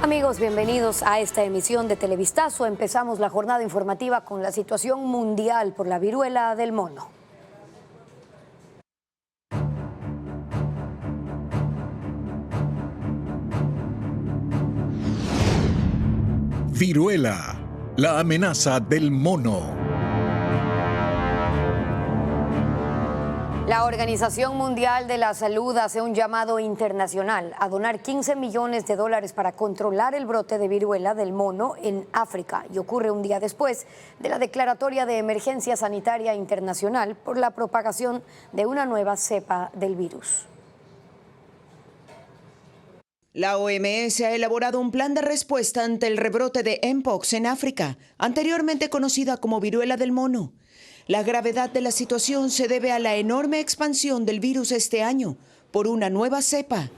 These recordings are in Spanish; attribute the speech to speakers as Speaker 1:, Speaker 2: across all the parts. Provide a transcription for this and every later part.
Speaker 1: Amigos, bienvenidos a esta emisión de Televistazo. Empezamos la jornada informativa con la situación mundial por la viruela del mono.
Speaker 2: Viruela, la amenaza del mono.
Speaker 1: La Organización Mundial de la Salud hace un llamado internacional a donar 15 millones de dólares para controlar el brote de viruela del mono en África, y ocurre un día después de la declaratoria de emergencia sanitaria internacional por la propagación de una nueva cepa del virus.
Speaker 3: La OMS ha elaborado un plan de respuesta ante el rebrote de Mpox en África, anteriormente conocida como viruela del mono. La gravedad de la situación se debe a la enorme expansión del virus este año por una nueva cepa.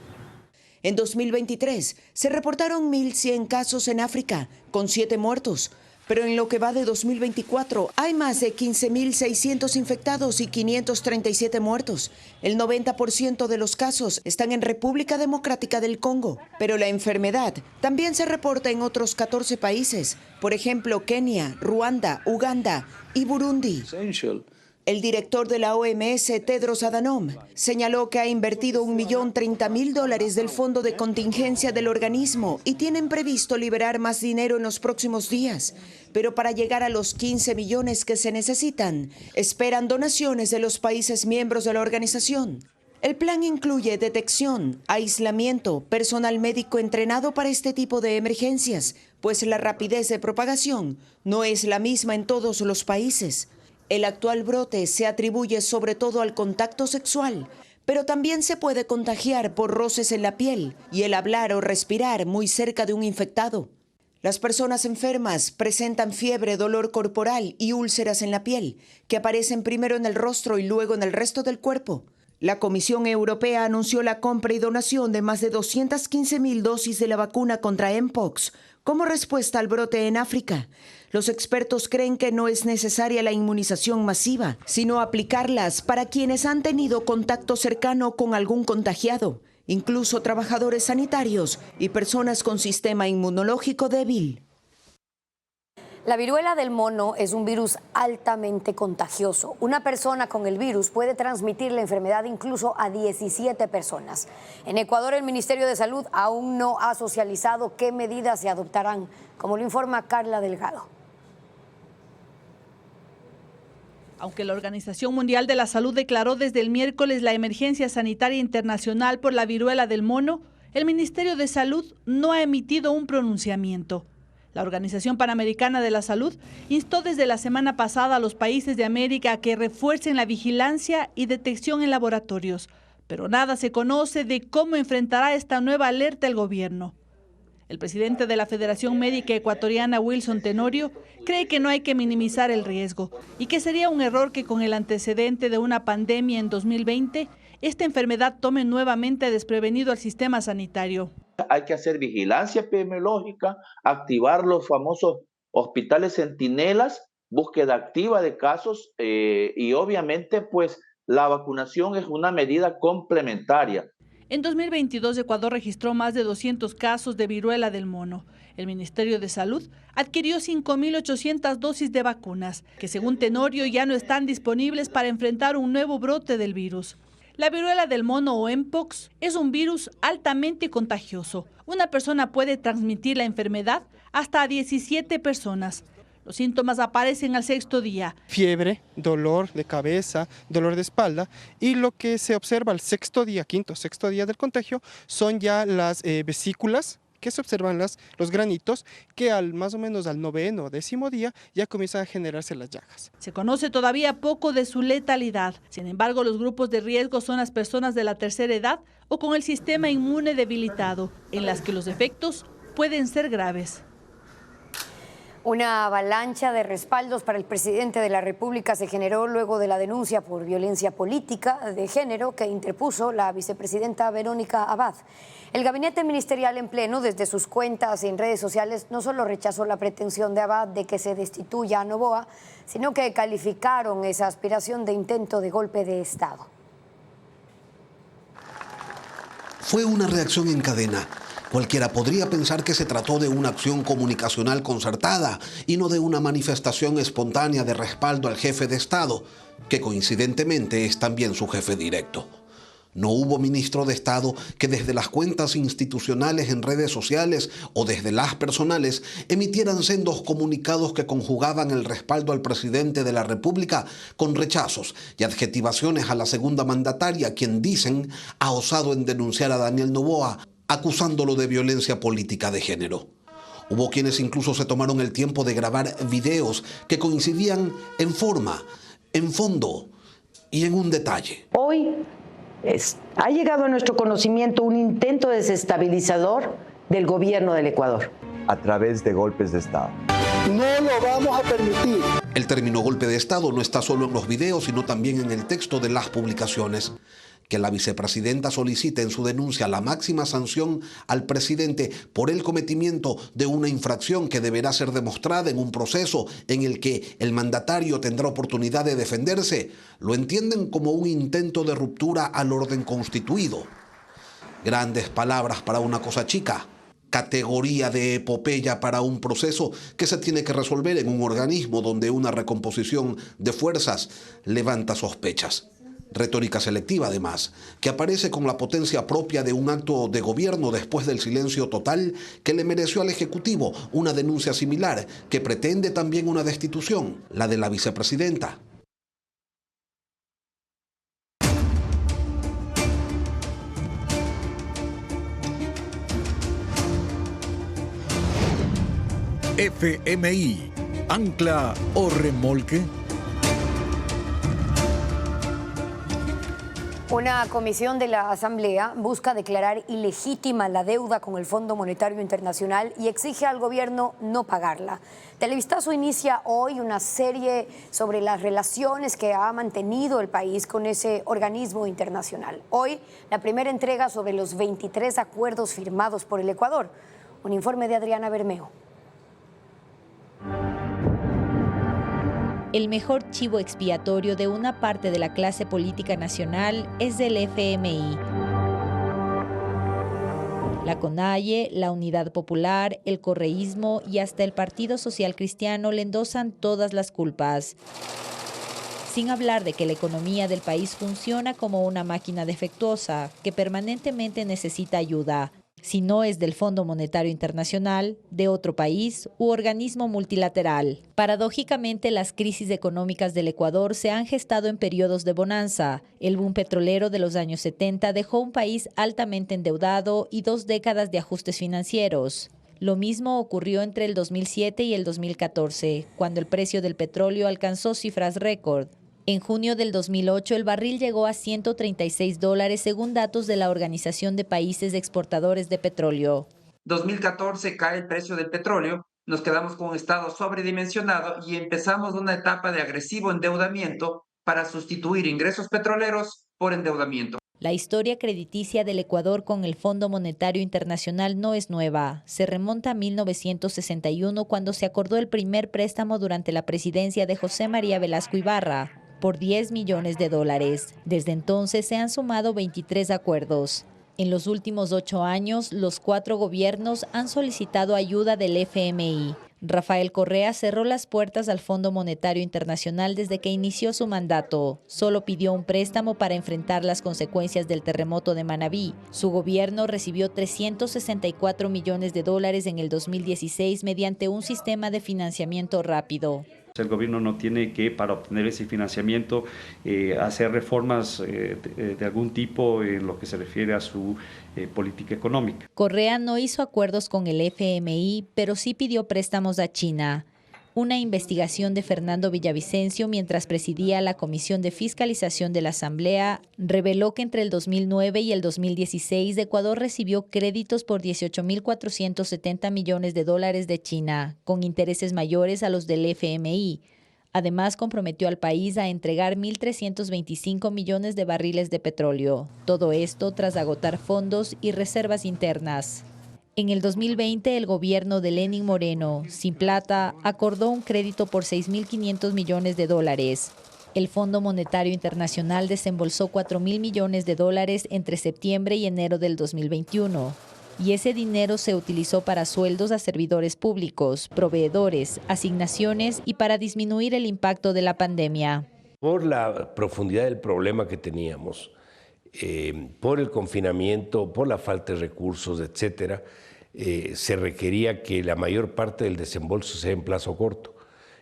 Speaker 3: En 2023 se reportaron 1.100 casos en África, con 7 muertos. Pero en lo que va de 2024 hay más de 15.600 infectados y 537 muertos. El 90% de los casos están en República Democrática del Congo. Pero la enfermedad también se reporta en otros 14 países. Por ejemplo, Kenia, Ruanda, Uganda y Burundi. El director de la OMS, Tedros Adhanom, señaló que ha invertido $1.030.000 del fondo de contingencia del organismo y tienen previsto liberar más dinero en los próximos días. Pero para llegar a los 15 millones que se necesitan, esperan donaciones de los países miembros de la organización. El plan incluye detección, aislamiento, personal médico entrenado para este tipo de emergencias, pues la rapidez de propagación no es la misma en todos los países. El actual brote se atribuye sobre todo al contacto sexual, pero también se puede contagiar por roces en la piel y el hablar o respirar muy cerca de un infectado. Las personas enfermas presentan fiebre, dolor corporal y úlceras en la piel, que aparecen primero en el rostro y luego en el resto del cuerpo. La Comisión Europea anunció la compra y donación de más de 215.000 dosis de la vacuna contra Mpox como respuesta al brote en África. Los expertos creen que no es necesaria la inmunización masiva, sino aplicarlas para quienes han tenido contacto cercano con algún contagiado, incluso trabajadores sanitarios y personas con sistema inmunológico débil.
Speaker 1: La viruela del mono es un virus altamente contagioso. Una persona con el virus puede transmitir la enfermedad incluso a 17 personas. En Ecuador, el Ministerio de Salud aún no ha socializado qué medidas se adoptarán, como lo informa Carla Delgado.
Speaker 4: Aunque la Organización Mundial de la Salud declaró desde el miércoles la emergencia sanitaria internacional por la viruela del mono, el Ministerio de Salud no ha emitido un pronunciamiento. La Organización Panamericana de la Salud instó desde la semana pasada a los países de América a que refuercen la vigilancia y detección en laboratorios, pero nada se conoce de cómo enfrentará esta nueva alerta el gobierno. El presidente de la Federación Médica Ecuatoriana, Wilson Tenorio, cree que no hay que minimizar el riesgo y que sería un error que con el antecedente de una pandemia en 2020, esta enfermedad tome nuevamente desprevenido al sistema sanitario.
Speaker 5: Hay que hacer vigilancia epidemiológica, activar los famosos hospitales centinelas, búsqueda activa de casos y obviamente pues la vacunación es una medida complementaria.
Speaker 4: En 2022, Ecuador registró más de 200 casos de viruela del mono. El Ministerio de Salud adquirió 5.800 dosis de vacunas, que según Tenorio ya no están disponibles para enfrentar un nuevo brote del virus. La viruela del mono o Mpox es un virus altamente contagioso. Una persona puede transmitir la enfermedad hasta a 17 personas. Los síntomas aparecen al 6º día.
Speaker 6: Fiebre, dolor de cabeza, dolor de espalda, y lo que se observa al 6º día, 5º, 6º día del contagio son ya las vesículas, que se observan los granitos, que más o menos al 9º o 10º día ya comienzan a generarse las llagas.
Speaker 4: Se conoce todavía poco de su letalidad. Sin embargo, los grupos de riesgo son las personas de la tercera edad o con el sistema inmune debilitado, en las que los efectos pueden ser graves.
Speaker 1: Una avalancha de respaldos para el presidente de la República se generó luego de la denuncia por violencia política de género que interpuso la vicepresidenta Verónica Abad. El gabinete ministerial en pleno, desde sus cuentas en redes sociales, no solo rechazó la pretensión de Abad de que se destituya a Noboa, sino que calificaron esa aspiración de intento de golpe de Estado.
Speaker 7: Fue una reacción en cadena. Cualquiera podría pensar que se trató de una acción comunicacional concertada y no de una manifestación espontánea de respaldo al jefe de Estado, que coincidentemente es también su jefe directo. No hubo ministro de Estado que desde las cuentas institucionales en redes sociales o desde las personales emitieran sendos comunicados que conjugaban el respaldo al presidente de la República con rechazos y adjetivaciones a la segunda mandataria, quien dicen ha osado en denunciar a Daniel Noboa, acusándolo de violencia política de género. Hubo quienes incluso se tomaron el tiempo de grabar videos que coincidían en forma, en fondo y en un detalle.
Speaker 8: Hoy ha llegado a nuestro conocimiento un intento desestabilizador del gobierno del Ecuador.
Speaker 9: A través de golpes de Estado.
Speaker 10: No lo vamos a permitir.
Speaker 7: El término golpe de Estado no está solo en los videos, sino también en el texto de las publicaciones. Que la vicepresidenta solicite en su denuncia la máxima sanción al presidente por el cometimiento de una infracción que deberá ser demostrada en un proceso en el que el mandatario tendrá oportunidad de defenderse, lo entienden como un intento de ruptura al orden constituido. Grandes palabras para una cosa chica, categoría de epopeya para un proceso que se tiene que resolver en un organismo donde una recomposición de fuerzas levanta sospechas. Retórica selectiva, además, que aparece con la potencia propia de un acto de gobierno después del silencio total que le mereció al Ejecutivo una denuncia similar, que pretende también una destitución, la de la vicepresidenta.
Speaker 2: FMI, ancla o remolque.
Speaker 1: Una comisión de la Asamblea busca declarar ilegítima la deuda con el Fondo Monetario Internacional y exige al gobierno no pagarla. Televistazo inicia hoy una serie sobre las relaciones que ha mantenido el país con ese organismo internacional. Hoy, la primera entrega sobre los 23 acuerdos firmados por el Ecuador. Un informe de Adriana Bermeo.
Speaker 11: El mejor chivo expiatorio de una parte de la clase política nacional es del FMI. La CONAIE, la Unidad Popular, el correísmo y hasta el Partido Social Cristiano le endosan todas las culpas. Sin hablar de que la economía del país funciona como una máquina defectuosa que permanentemente necesita ayuda. Si no es del Fondo Monetario Internacional, de otro país u organismo multilateral. Paradójicamente, las crisis económicas del Ecuador se han gestado en periodos de bonanza. El boom petrolero de los años 70 dejó un país altamente endeudado y 2 décadas de ajustes financieros. Lo mismo ocurrió entre el 2007 y el 2014, cuando el precio del petróleo alcanzó cifras récord. En junio del 2008, el barril llegó a $136 según datos de la Organización de Países Exportadores de Petróleo.
Speaker 12: 2014 cae el precio del petróleo, nos quedamos con un estado sobredimensionado y empezamos una etapa de agresivo endeudamiento para sustituir ingresos petroleros por endeudamiento.
Speaker 11: La historia crediticia del Ecuador con el Fondo Monetario Internacional no es nueva. Se remonta a 1961, cuando se acordó el primer préstamo durante la presidencia de José María Velasco Ibarra, por $10 millones. Desde entonces se han sumado 23 acuerdos. En los últimos 8 años, los 4 gobiernos han solicitado ayuda del FMI. Rafael Correa cerró las puertas al Fondo Monetario Internacional desde que inició su mandato. Solo pidió un préstamo para enfrentar las consecuencias del terremoto de Manabí. Su gobierno recibió $364 millones en el 2016 mediante un sistema de financiamiento rápido.
Speaker 13: El gobierno no tiene que, para obtener ese financiamiento, hacer reformas de algún tipo en lo que se refiere a su política económica.
Speaker 11: Correa no hizo acuerdos con el FMI, pero sí pidió préstamos a China. Una investigación de Fernando Villavicencio, mientras presidía la Comisión de Fiscalización de la Asamblea, reveló que entre el 2009 y el 2016 Ecuador recibió créditos por $18.470 millones de China, con intereses mayores a los del FMI. Además, comprometió al país a entregar 1.325 millones de barriles de petróleo. Todo esto tras agotar fondos y reservas internas. En el 2020, el gobierno de Lenín Moreno, sin plata, acordó un crédito por $6.500 millones. El Fondo Monetario Internacional desembolsó $4.000 millones entre septiembre y enero del 2021. y ese dinero se utilizó para sueldos a servidores públicos, proveedores, asignaciones y para disminuir el impacto de la pandemia.
Speaker 14: Por la profundidad del problema que teníamos, por el confinamiento, por la falta de recursos, etcétera, se requería que la mayor parte del desembolso sea en plazo corto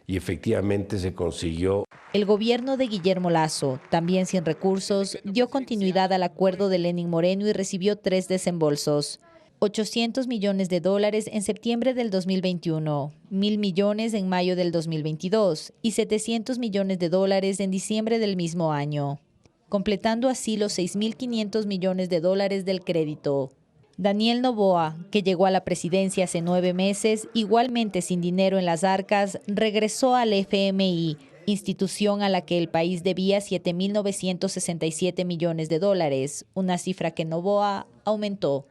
Speaker 14: y efectivamente se consiguió.
Speaker 11: El gobierno de Guillermo Lasso, también sin recursos, dio continuidad al acuerdo de Lenín Moreno y recibió 3 desembolsos. $800 millones en septiembre del 2021, 1.000 millones en mayo del 2022 y $700 millones en diciembre del mismo año, completando así los $6.500 millones del crédito. Daniel Noboa, que llegó a la presidencia hace 9 meses, igualmente sin dinero en las arcas, regresó al FMI, institución a la que el país debía $7.967 millones, una cifra que Noboa aumentó.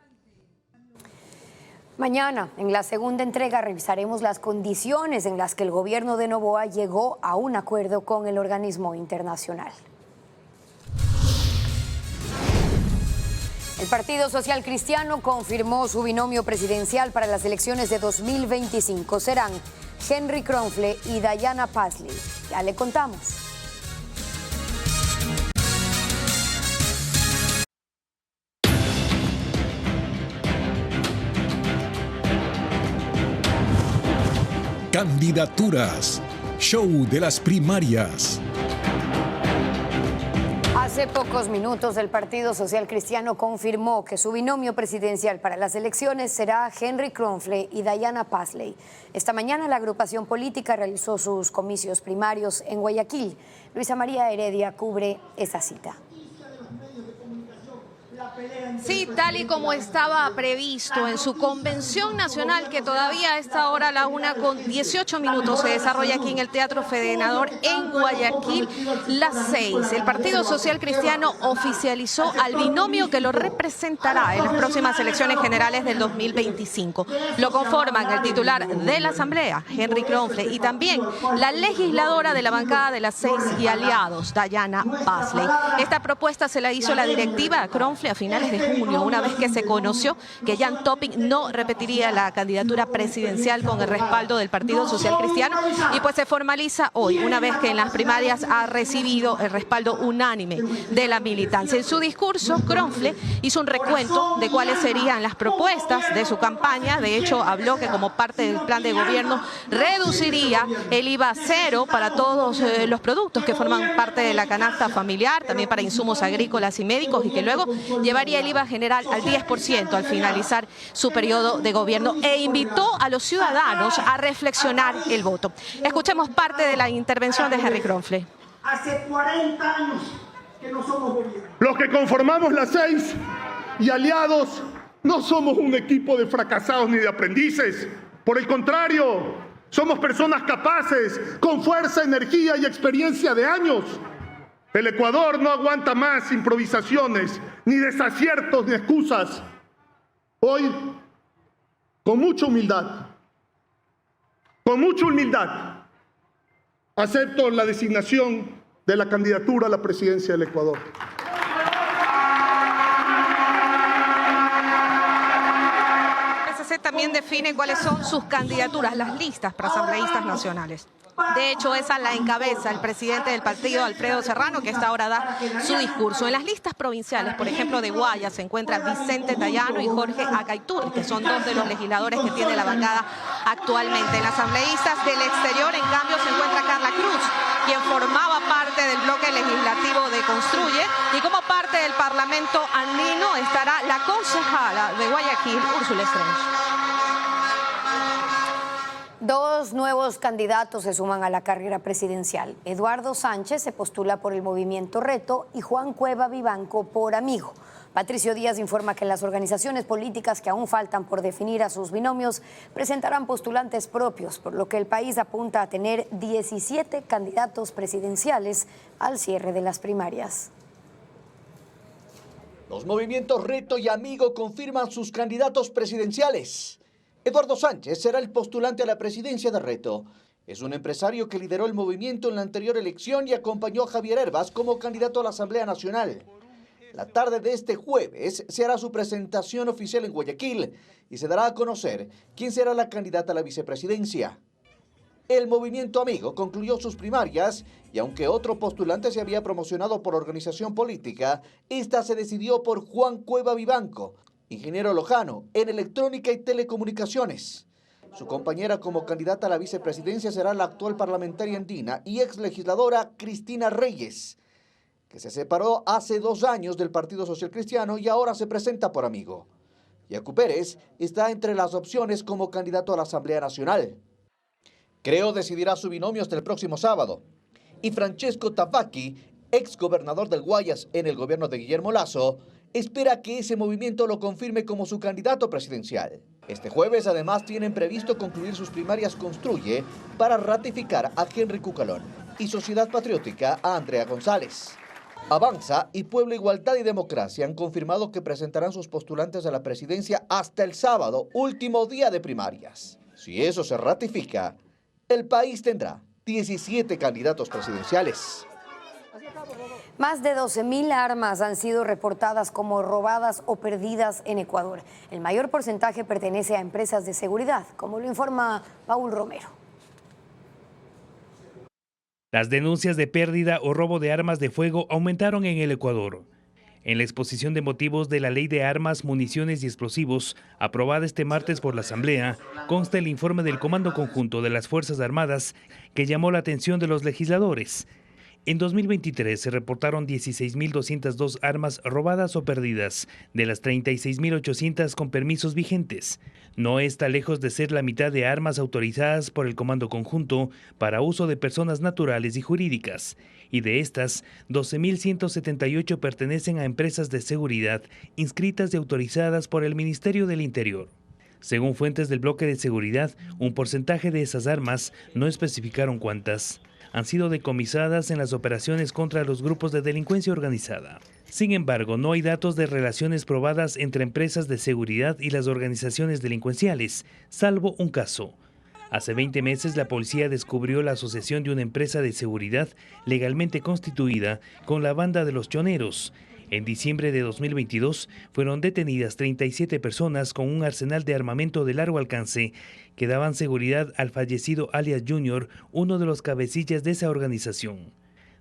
Speaker 1: Mañana, en la segunda entrega, revisaremos las condiciones en las que el gobierno de Noboa llegó a un acuerdo con el organismo internacional. El Partido Social Cristiano confirmó su binomio presidencial para las elecciones de 2025. Serán Henry Kronfle y Diana Pasley. Ya le contamos.
Speaker 2: Candidaturas. Show de las primarias.
Speaker 1: Hace pocos minutos el Partido Social Cristiano confirmó que su binomio presidencial para las elecciones será Henry Kronfle y Diana Pasley. Esta mañana la agrupación política realizó sus comicios primarios en Guayaquil. Luisa María Heredia cubre esa cita.
Speaker 15: Sí, tal y como estaba previsto en su convención nacional, que todavía a esta hora, a la 1:18, se desarrolla aquí en el Teatro Federador en Guayaquil, las 6. El Partido Social Cristiano oficializó al binomio que lo representará en las próximas elecciones generales del 2025. Lo conforman el titular de la Asamblea, Henry Kronfle, y también la legisladora de la bancada de las 6 y aliados, Diana Pasley. Esta propuesta se la hizo la directiva a Kronfle a finales de junio, una vez que se conoció que Jan Topping no repetiría la candidatura presidencial con el respaldo del Partido Social Cristiano, y pues se formaliza hoy, una vez que en las primarias ha recibido el respaldo unánime de la militancia. En su discurso, Kronfle hizo un recuento de cuáles serían las propuestas de su campaña. De hecho, habló que como parte del plan de gobierno reduciría el IVA cero para todos los productos que forman parte de la canasta familiar, también para insumos agrícolas y médicos, y que luego llevaría el IVA general al 10% al finalizar su periodo de gobierno, e invitó a los ciudadanos a reflexionar el voto. Escuchemos parte de la intervención de Henry Kronfle.
Speaker 10: Hace 40 años que no somos gobierno. Los que conformamos las 6 y aliados no somos un equipo de fracasados ni de aprendices. Por el contrario, somos personas capaces, con fuerza, energía y experiencia de años. El Ecuador no aguanta más improvisaciones, ni desaciertos, ni excusas. Hoy, con mucha humildad, acepto la designación de la candidatura a la presidencia del Ecuador.
Speaker 15: El PSC también define cuáles son sus candidaturas, las listas para asambleístas nacionales. De hecho, esa la encabeza el presidente del partido, Alfredo Serrano, que a esta hora da su discurso. En las listas provinciales, por ejemplo, de Guayas, se encuentran Vicente Tayano y Jorge Acaitur, que son 2 de los legisladores que tiene la bancada actualmente. En las asambleístas del exterior, en cambio, se encuentra Carla Cruz, quien formaba parte del bloque legislativo de Construye, y como parte del Parlamento andino estará la concejala de Guayaquil, Úrsula Estreño.
Speaker 1: 2 nuevos candidatos se suman a la carrera presidencial. Eduardo Sánchez se postula por el Movimiento Reto y Juan Cueva Vivanco por Amigo. Patricio Díaz informa que las organizaciones políticas que aún faltan por definir a sus binomios presentarán postulantes propios, por lo que el país apunta a tener 17 candidatos presidenciales al cierre de las primarias.
Speaker 16: Los movimientos Reto y Amigo confirman sus candidatos presidenciales. Eduardo Sánchez será el postulante a la presidencia de Reto. Es un empresario que lideró el movimiento en la anterior elección y acompañó a Javier Hervas como candidato a la Asamblea Nacional. La tarde de este jueves se hará su presentación oficial en Guayaquil y se dará a conocer quién será la candidata a la vicepresidencia. El Movimiento Amigo concluyó sus primarias y aunque otro postulante se había promocionado por organización política, esta se decidió por Juan Cueva Vivanco, ingeniero lojano en electrónica y telecomunicaciones. Su compañera como candidata a la vicepresidencia será la actual parlamentaria andina y ex legisladora Cristina Reyes, que se separó hace 2 años del Partido Social Cristiano y ahora se presenta por Amigo. Yacu Pérez está entre las opciones como candidato a la Asamblea Nacional. Creo decidirá su binomio hasta el próximo sábado. Y Francesco Tavacchi, ex gobernador del Guayas en el gobierno de Guillermo Lasso, espera que ese movimiento lo confirme como su candidato presidencial. Este jueves además tienen previsto concluir sus primarias Construye para ratificar a Henry Cucalón y Sociedad Patriótica a Andrea González. Avanza y Pueblo Igualdad y Democracia han confirmado que presentarán sus postulantes a la presidencia hasta el sábado, último día de primarias. Si eso se ratifica, el país tendrá 17 candidatos presidenciales.
Speaker 1: Más de 12.000 armas han sido reportadas como robadas o perdidas en Ecuador. El mayor porcentaje pertenece a empresas de seguridad, como lo informa Paul Romero.
Speaker 17: Las denuncias de pérdida o robo de armas de fuego aumentaron en el Ecuador. En la exposición de motivos de la Ley de Armas, Municiones y Explosivos, aprobada este martes por la Asamblea, consta el informe del Comando Conjunto de las Fuerzas Armadas que llamó la atención de los legisladores. En 2023 se reportaron 16.202 armas robadas o perdidas, de las 36.800 con permisos vigentes. No está lejos de ser la mitad de armas autorizadas por el Comando Conjunto para uso de personas naturales y jurídicas. Y de estas, 12.178 pertenecen a empresas de seguridad inscritas y autorizadas por el Ministerio del Interior. Según fuentes del bloque de seguridad, un porcentaje de esas armas, no especificaron cuántas, han sido decomisadas en las operaciones contra los grupos de delincuencia organizada. Sin embargo, no hay datos de relaciones probadas entre empresas de seguridad y las organizaciones delincuenciales, salvo un caso. Hace 20 meses la policía descubrió la asociación de una empresa de seguridad legalmente constituida con la banda de los choneros. En diciembre de 2022 fueron detenidas 37 personas con un arsenal de armamento de largo alcance que daban seguridad al fallecido alias Junior, uno de los cabecillas de esa organización.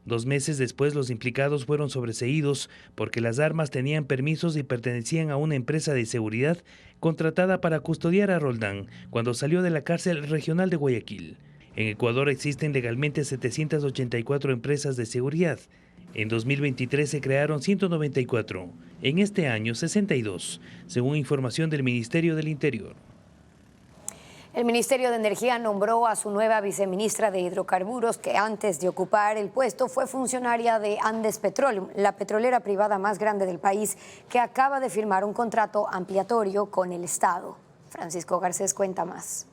Speaker 17: 2 meses después los implicados fueron sobreseídos porque las armas tenían permisos y pertenecían a una empresa de seguridad contratada para custodiar a Roldán cuando salió de la cárcel regional de Guayaquil. En Ecuador existen legalmente 784 empresas de seguridad. En 2023 se crearon 194, en este año 62, según información del Ministerio del Interior.
Speaker 1: El Ministerio de Energía nombró a su nueva viceministra de Hidrocarburos, que antes de ocupar el puesto fue funcionaria de Andes Petroleum, la petrolera privada más grande del país, que acaba de firmar un contrato ampliatorio con el Estado. Francisco Garcés cuenta más.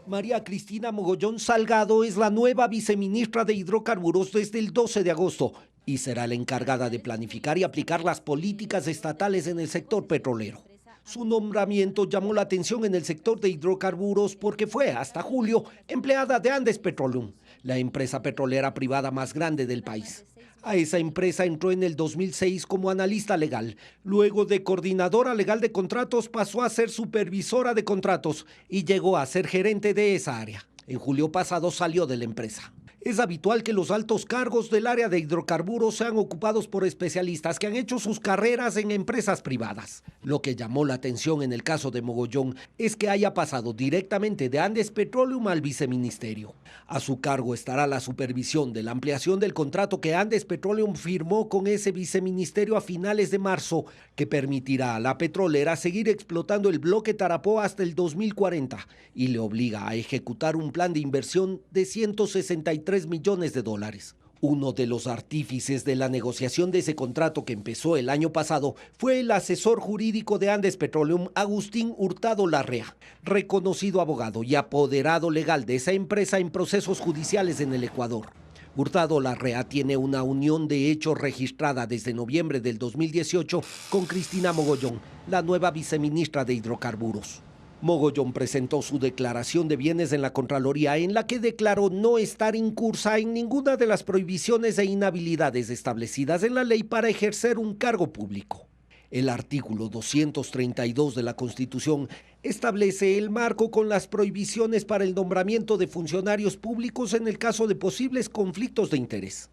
Speaker 18: María Cristina Mogollón Salgado es la nueva viceministra de Hidrocarburos desde el 12 de agosto y será la encargada de planificar y aplicar las políticas estatales en el sector petrolero. Su nombramiento llamó la atención en el sector de hidrocarburos porque fue, hasta julio, empleada de Andes Petroleum, la empresa petrolera privada más grande del país. A esa empresa entró en el 2006 como analista legal. Luego de coordinadora legal de contratos pasó a ser supervisora de contratos y llegó a ser gerente de esa área. En julio pasado salió de la empresa. Es habitual que los altos cargos del área de hidrocarburos sean ocupados por especialistas que han hecho sus carreras en empresas privadas. Lo que llamó la atención en el caso de Mogollón es que haya pasado directamente de Andes Petroleum al viceministerio. A su cargo estará la supervisión de la ampliación del contrato que Andes Petroleum firmó con ese viceministerio a finales de marzo, que permitirá a la petrolera seguir explotando el bloque Tarapoa hasta el 2040 y le obliga a ejecutar un plan de inversión de 163 millones de dólares. Uno de los artífices de la negociación de ese contrato que empezó el año pasado fue el asesor jurídico de Andes Petroleum, Agustín Hurtado Larrea, reconocido abogado y apoderado legal de esa empresa en procesos judiciales en el Ecuador. Hurtado Larrea tiene una unión de hecho registrada desde noviembre del 2018 con Cristina Mogollón, la nueva viceministra de Hidrocarburos. Mogollón presentó su declaración de bienes en la Contraloría, en la que declaró no estar incursa en ninguna de las prohibiciones e inhabilidades establecidas en la ley para ejercer un cargo público. El artículo 232 de la Constitución establece el marco con las prohibiciones para el nombramiento de funcionarios públicos en el caso de posibles conflictos de interés.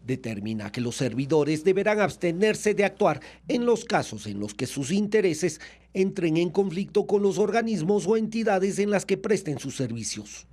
Speaker 18: Determina que los servidores deberán abstenerse de actuar en los casos en los que sus intereses entren en conflicto con los organismos o entidades en las que presten sus servicios.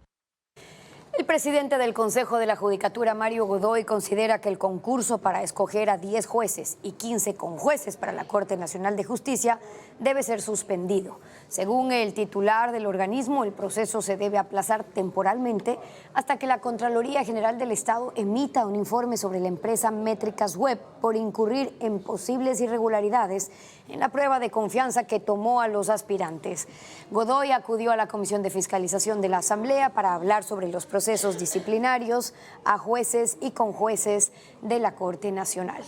Speaker 1: El presidente del Consejo de la Judicatura, Mario Godoy, considera que el concurso para escoger a 10 jueces y 15 conjueces para la Corte Nacional de Justicia debe ser suspendido. Según el titular del organismo, el proceso se debe aplazar temporalmente hasta que la Contraloría General del Estado emita un informe sobre la empresa Métricas Web por incurrir en posibles irregularidades en la prueba de confianza que tomó a los aspirantes. Godoy acudió a la Comisión de Fiscalización de la Asamblea para hablar sobre los procesos disciplinarios a jueces y conjueces de la Corte Nacional.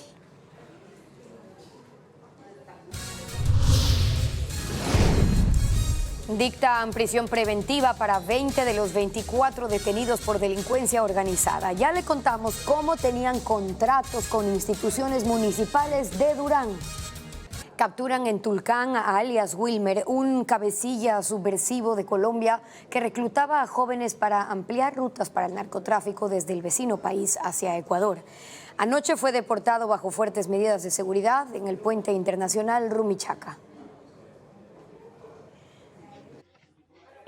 Speaker 1: Dictan prisión preventiva para 20 de los 24 detenidos por delincuencia organizada. Ya le contamos cómo tenían contratos con instituciones municipales de Durán. Capturan en Tulcán a alias Wilmer, un cabecilla subversivo de Colombia que reclutaba a jóvenes para ampliar rutas para el narcotráfico desde el vecino país hacia Ecuador. Anoche fue deportado bajo fuertes medidas de seguridad en el puente internacional Rumichaca.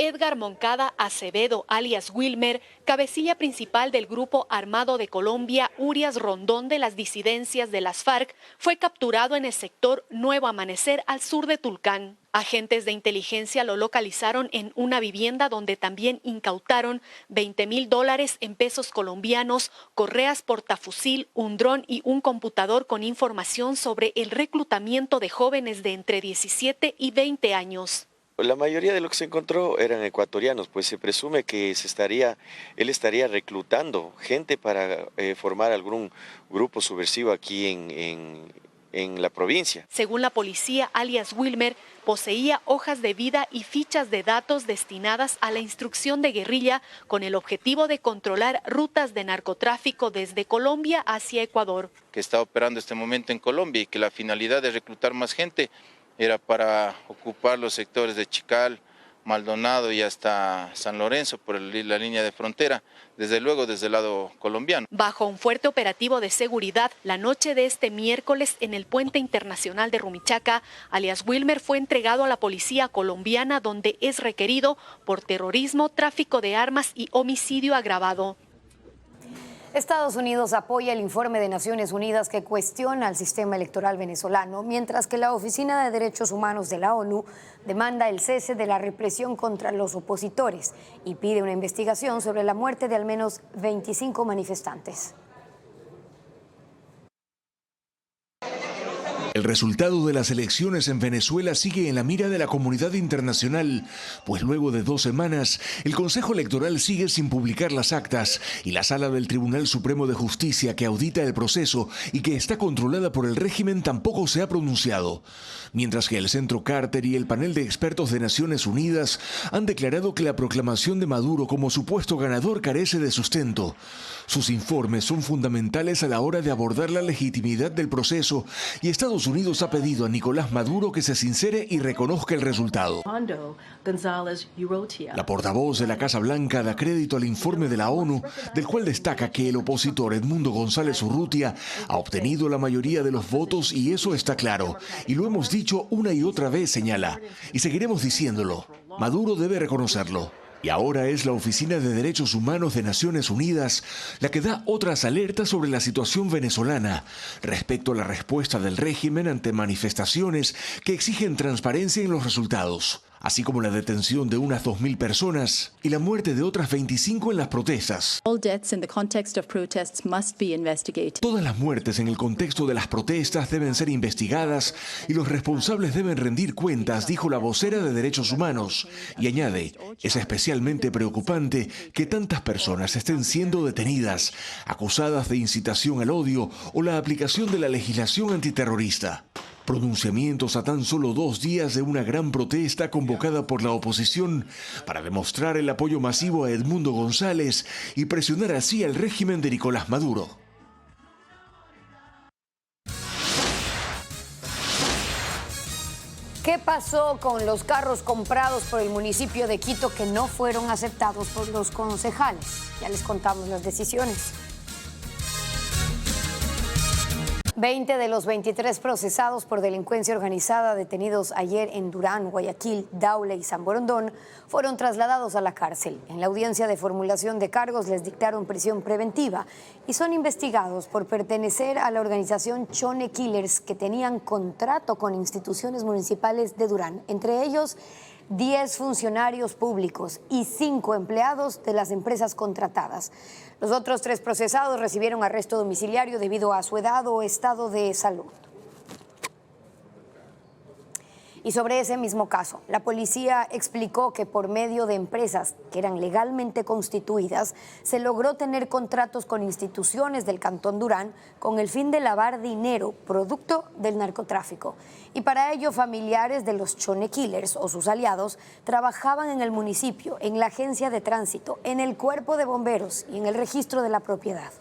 Speaker 19: Edgar Moncada Acevedo, alias Wilmer, cabecilla principal del grupo armado de Colombia, Urias Rondón de las disidencias de las FARC, fue capturado en el sector Nuevo Amanecer al sur de Tulcán. Agentes de inteligencia lo localizaron en una vivienda donde también incautaron $20,000 en pesos colombianos, correas portafusil, un dron y un computador con información sobre el reclutamiento de jóvenes de entre 17 y 20 años.
Speaker 20: La mayoría de lo que se encontró eran ecuatorianos, pues se presume que él estaría reclutando gente para formar algún grupo subversivo aquí en la provincia.
Speaker 19: Según la policía, alias Wilmer poseía hojas de vida y fichas de datos destinadas a la instrucción de guerrilla con el objetivo de controlar rutas de narcotráfico desde Colombia hacia Ecuador.
Speaker 21: Que está operando este momento en Colombia y que la finalidad de reclutar más gente era para ocupar los sectores de Chical, Maldonado y hasta San Lorenzo por la línea de frontera, desde luego desde el lado colombiano.
Speaker 19: Bajo un fuerte operativo de seguridad, la noche de este miércoles en el puente internacional de Rumichaca, alias Wilmer fue entregado a la policía colombiana donde es requerido por terrorismo, tráfico de armas y homicidio agravado.
Speaker 1: Estados Unidos apoya el informe de Naciones Unidas que cuestiona el sistema electoral venezolano, mientras que la Oficina de Derechos Humanos de la ONU demanda el cese de la represión contra los opositores y pide una investigación sobre la muerte de al menos 25 manifestantes.
Speaker 2: El resultado de las elecciones en Venezuela sigue en la mira de la comunidad internacional, pues luego de 2 semanas, el Consejo Electoral sigue sin publicar las actas y la Sala del Tribunal Supremo de Justicia que audita el proceso y que está controlada por el régimen tampoco se ha pronunciado. Mientras que el Centro Carter y el panel de expertos de Naciones Unidas han declarado que la proclamación de Maduro como supuesto ganador carece de sustento. Sus informes son fundamentales a la hora de abordar la legitimidad del proceso y Estados Unidos ha pedido a Nicolás Maduro que se sincere y reconozca el resultado. La portavoz de la Casa Blanca da crédito al informe de la ONU, del cual destaca que el opositor Edmundo González Urrutia ha obtenido la mayoría de los votos y eso está claro. Y lo hemos dicho una y otra vez, señala, y seguiremos diciéndolo. Maduro debe reconocerlo. Y ahora es la Oficina de Derechos Humanos de Naciones Unidas la que da otras alertas sobre la situación venezolana respecto a la respuesta del régimen ante manifestaciones que exigen transparencia en los resultados, así como la detención de unas 2.000 personas y la muerte de otras 25 en las protestas. Todas las muertes en el contexto de las protestas deben ser investigadas y los responsables deben rendir cuentas, dijo la vocera de Derechos Humanos. Y añade, es especialmente preocupante que tantas personas estén siendo detenidas, acusadas de incitación al odio o la aplicación de la legislación antiterrorista. Pronunciamientos a tan solo 2 días de una gran protesta convocada por la oposición para demostrar el apoyo masivo a Edmundo González y presionar así al régimen de Nicolás Maduro.
Speaker 1: ¿Qué pasó con los carros comprados por el municipio de Quito que no fueron aceptados por los concejales? Ya les contamos las decisiones. 20 de los 23 procesados por delincuencia organizada detenidos ayer en Durán, Guayaquil, Daule y San Borondón fueron trasladados a la cárcel. En la audiencia de formulación de cargos les dictaron prisión preventiva y son investigados por pertenecer a la organización Chone Killers, que tenían contrato con instituciones municipales de Durán, entre ellos 10 funcionarios públicos y 5 empleados de las empresas contratadas. Los otros 3 procesados recibieron arresto domiciliario debido a su edad o estado de salud. Y sobre ese mismo caso, la policía explicó que por medio de empresas que eran legalmente constituidas, se logró tener contratos con instituciones del Cantón Durán con el fin de lavar dinero producto del narcotráfico. Y para ello, familiares de los Chone Killers o sus aliados trabajaban en el municipio, en la agencia de tránsito, en el cuerpo de bomberos y en el registro de la propiedad.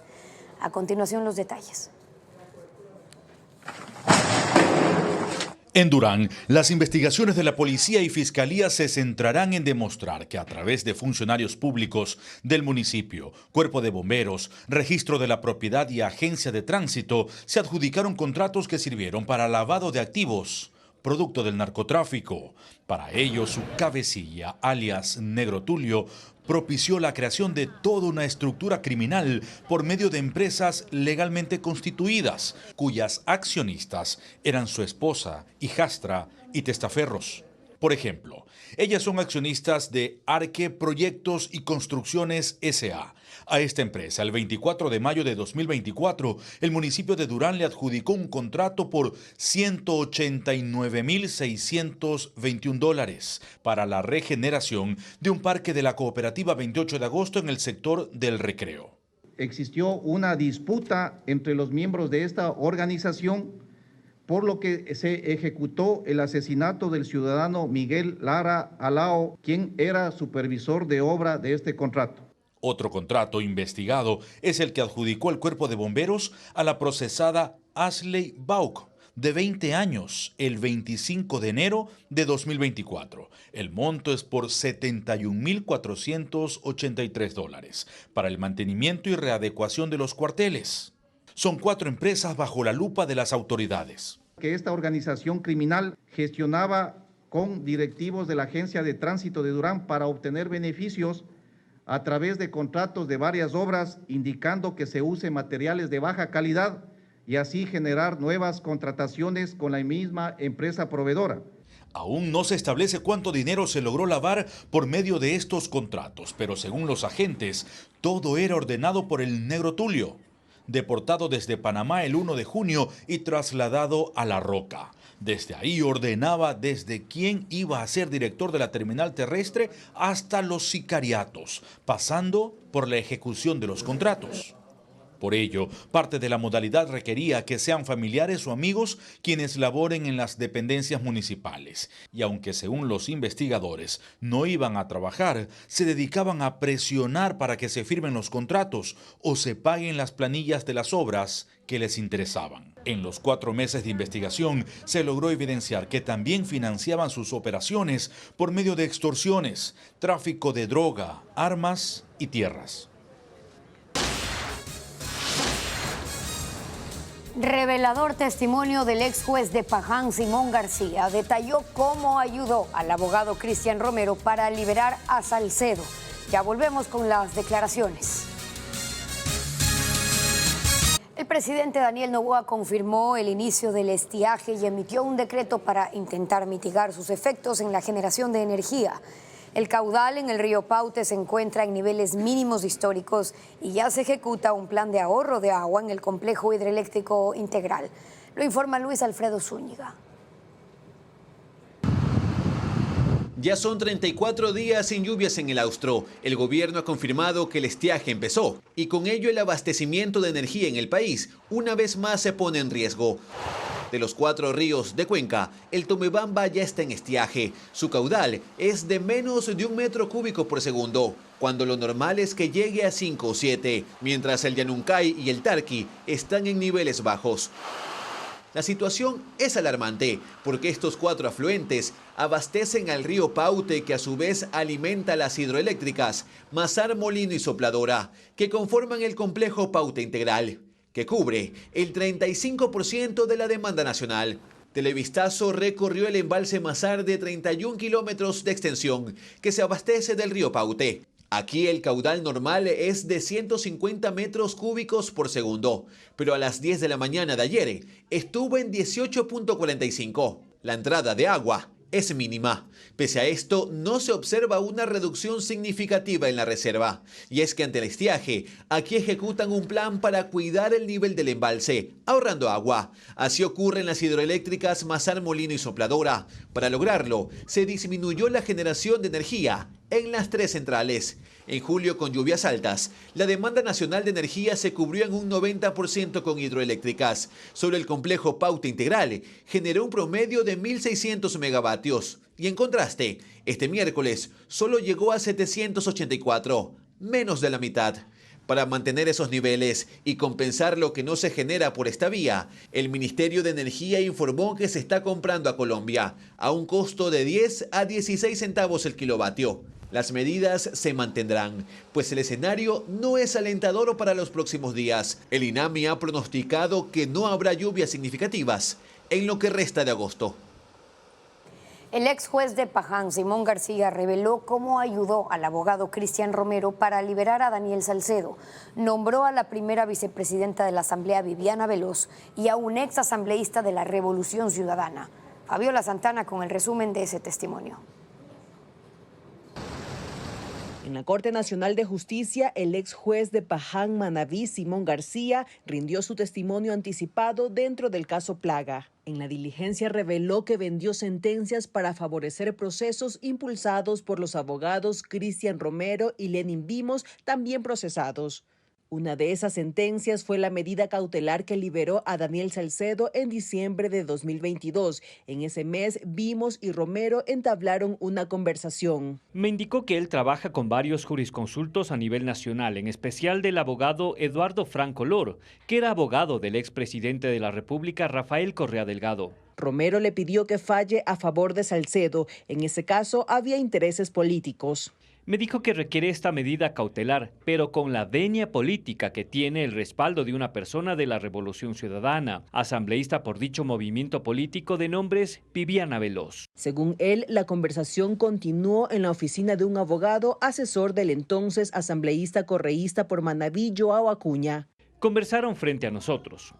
Speaker 1: A continuación, los detalles.
Speaker 3: En Durán, las investigaciones de la policía y fiscalía se centrarán en demostrar que a través de funcionarios públicos del municipio, cuerpo de bomberos, registro de la propiedad y agencia de tránsito, se adjudicaron contratos que sirvieron para lavado de activos, producto del narcotráfico. Para ello, su cabecilla, alias Negro Tulio, propició la creación de toda una estructura criminal por medio de empresas legalmente constituidas, cuyas accionistas eran su esposa, hijastra y testaferros. Por ejemplo, ellas son accionistas de Arque Proyectos y Construcciones S.A. A esta empresa, el 24 de mayo de 2024, el municipio de Durán le adjudicó un contrato por $189.621 para la regeneración de un parque de la cooperativa 28 de agosto en el sector del Recreo.
Speaker 22: Existió una disputa entre los miembros de esta organización, por lo que se ejecutó el asesinato del ciudadano Miguel Lara Alao, quien era supervisor de obra de este contrato.
Speaker 3: Otro contrato investigado es el que adjudicó el cuerpo de bomberos a la procesada Ashley Bauk, de 20 años, el 25 de enero de 2024. El monto es por $71.483 para el mantenimiento y readecuación de los cuarteles. Son 4 empresas bajo la lupa de las autoridades.
Speaker 22: Que esta organización criminal gestionaba con directivos de la Agencia de Tránsito de Durán para obtener beneficios a través de contratos de varias obras, indicando que se use materiales de baja calidad y así generar nuevas contrataciones con la misma empresa proveedora.
Speaker 3: Aún no se establece cuánto dinero se logró lavar por medio de estos contratos, pero según los agentes, todo era ordenado por el Negro Tulio, deportado desde Panamá el 1 de junio y trasladado a La Roca. Desde ahí ordenaba desde quién iba a ser director de la terminal terrestre hasta los sicariatos, pasando por la ejecución de los contratos. Por ello, parte de la modalidad requería que sean familiares o amigos quienes laboren en las dependencias municipales. Y aunque según los investigadores no iban a trabajar, se dedicaban a presionar para que se firmen los contratos o se paguen las planillas de las obras que les interesaban. En los 4 meses de investigación se logró evidenciar que también financiaban sus operaciones por medio de extorsiones, tráfico de droga, armas y tierras.
Speaker 1: Revelador testimonio del ex juez de Paján, Simón García, detalló cómo ayudó al abogado Cristian Romero para liberar a Salcedo. Ya volvemos con las declaraciones. El presidente Daniel Noboa confirmó el inicio del estiaje y emitió un decreto para intentar mitigar sus efectos en la generación de energía. El caudal en el río Paute se encuentra en niveles mínimos históricos y ya se ejecuta un plan de ahorro de agua en el complejo hidroeléctrico integral. Lo informa Luis Alfredo Zúñiga.
Speaker 23: Ya son 34 días sin lluvias en el Austro. El gobierno ha confirmado que el estiaje empezó y con ello el abastecimiento de energía en el país una vez más se pone en riesgo. De los 4 ríos de Cuenca, el Tomebamba ya está en estiaje. Su caudal es de menos de 1 metro cúbico por segundo, cuando lo normal es que llegue a 5 o 7, mientras el Yanuncay y el Tarqui están en niveles bajos. La situación es alarmante porque estos 4 afluentes abastecen al río Paute, que a su vez alimenta las hidroeléctricas Mazar, Molino y Sopladora, que conforman el complejo Paute Integral, que cubre el 35% de la demanda nacional. Televistazo recorrió el embalse Mazar de 31 kilómetros de extensión que se abastece del río Paute. Aquí el caudal normal es de 150 metros cúbicos por segundo, pero a las 10 de la mañana de ayer estuvo en 18.45. La entrada de agua es mínima. Pese a esto, no se observa una reducción significativa en la reserva. Y es que ante el estiaje, aquí ejecutan un plan para cuidar el nivel del embalse, ahorrando agua. Así ocurre en las hidroeléctricas Mazar, Molino y Sopladora. Para lograrlo, se disminuyó la generación de energía en las 3 centrales. En julio, con lluvias altas, la demanda nacional de energía se cubrió en un 90% con hidroeléctricas. Solo el complejo Paute Integral generó un promedio de 1.600 megavatios. Y en contraste, este miércoles solo llegó a 784, menos de la mitad. Para mantener esos niveles y compensar lo que no se genera por esta vía, el Ministerio de Energía informó que se está comprando a Colombia a un costo de 10 a 16 centavos el kilovatio. Las medidas se mantendrán, pues el escenario no es alentador para los próximos días. El INAMI ha pronosticado que no habrá lluvias significativas en lo que resta de agosto.
Speaker 1: El ex juez de Paján, Simón García, reveló cómo ayudó al abogado Cristian Romero para liberar a Daniel Salcedo. Nombró a la primera vicepresidenta de la Asamblea, Viviana Veloz, y a un ex asambleísta de la Revolución Ciudadana. Fabiola Santana con el resumen de ese testimonio.
Speaker 4: En la Corte Nacional de Justicia, el ex juez de Paján, Manaví, Simón García, rindió su testimonio anticipado dentro del caso Plaga. En la diligencia reveló que vendió sentencias para favorecer procesos impulsados por los abogados Cristian Romero y Lenin Vimos, también procesados. Una de esas sentencias fue la medida cautelar que liberó a Daniel Salcedo en diciembre de 2022. En ese mes, Vimos y Romero entablaron una conversación.
Speaker 5: Me indicó que él trabaja con varios jurisconsultos a nivel nacional, en especial del abogado Eduardo Franco Lor, que era abogado del expresidente de la República, Rafael Correa Delgado.
Speaker 4: Romero le pidió que falle a favor de Salcedo. En ese caso, había intereses políticos.
Speaker 5: Me dijo que requiere esta medida cautelar, pero con la venia política que tiene el respaldo de una persona de la Revolución Ciudadana, asambleísta por dicho movimiento político de nombres Viviana Veloz.
Speaker 4: Según él, la conversación continuó en la oficina de un abogado asesor del entonces asambleísta correísta por Manaví, Joao Acuña.
Speaker 5: Conversaron frente a nosotros.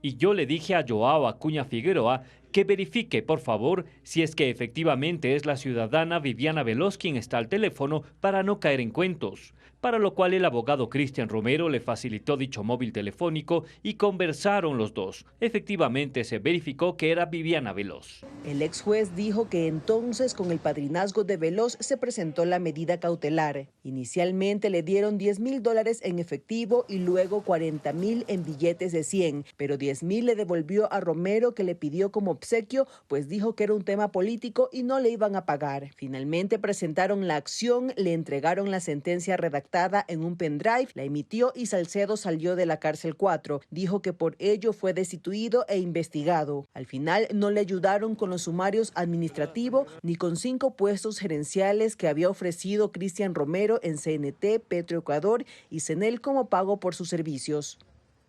Speaker 5: Y yo le dije a Joao Acuña Figueroa que verifique, por favor, si es que efectivamente es la ciudadana Viviana Veloz quien está al teléfono para no caer en cuentos, para lo cual el abogado Cristian Romero le facilitó dicho móvil telefónico y conversaron los dos. Efectivamente se verificó que era Viviana Veloz.
Speaker 4: El ex juez dijo que entonces con el padrinazgo de Veloz se presentó la medida cautelar. Inicialmente le dieron $10,000 en efectivo y luego 40,000 en billetes de 100, pero 10,000 le devolvió a Romero, que le pidió como obsequio, pues dijo que era un tema político y no le iban a pagar. Finalmente presentaron la acción, le entregaron la sentencia redactada en un pendrive, la emitió y Salcedo salió de la cárcel 4. Dijo que por ello fue destituido e investigado. Al final no le ayudaron con los sumarios administrativos ni con 5 puestos gerenciales que había ofrecido Cristian Romero en CNT, Petroecuador y CENEL como pago por sus servicios.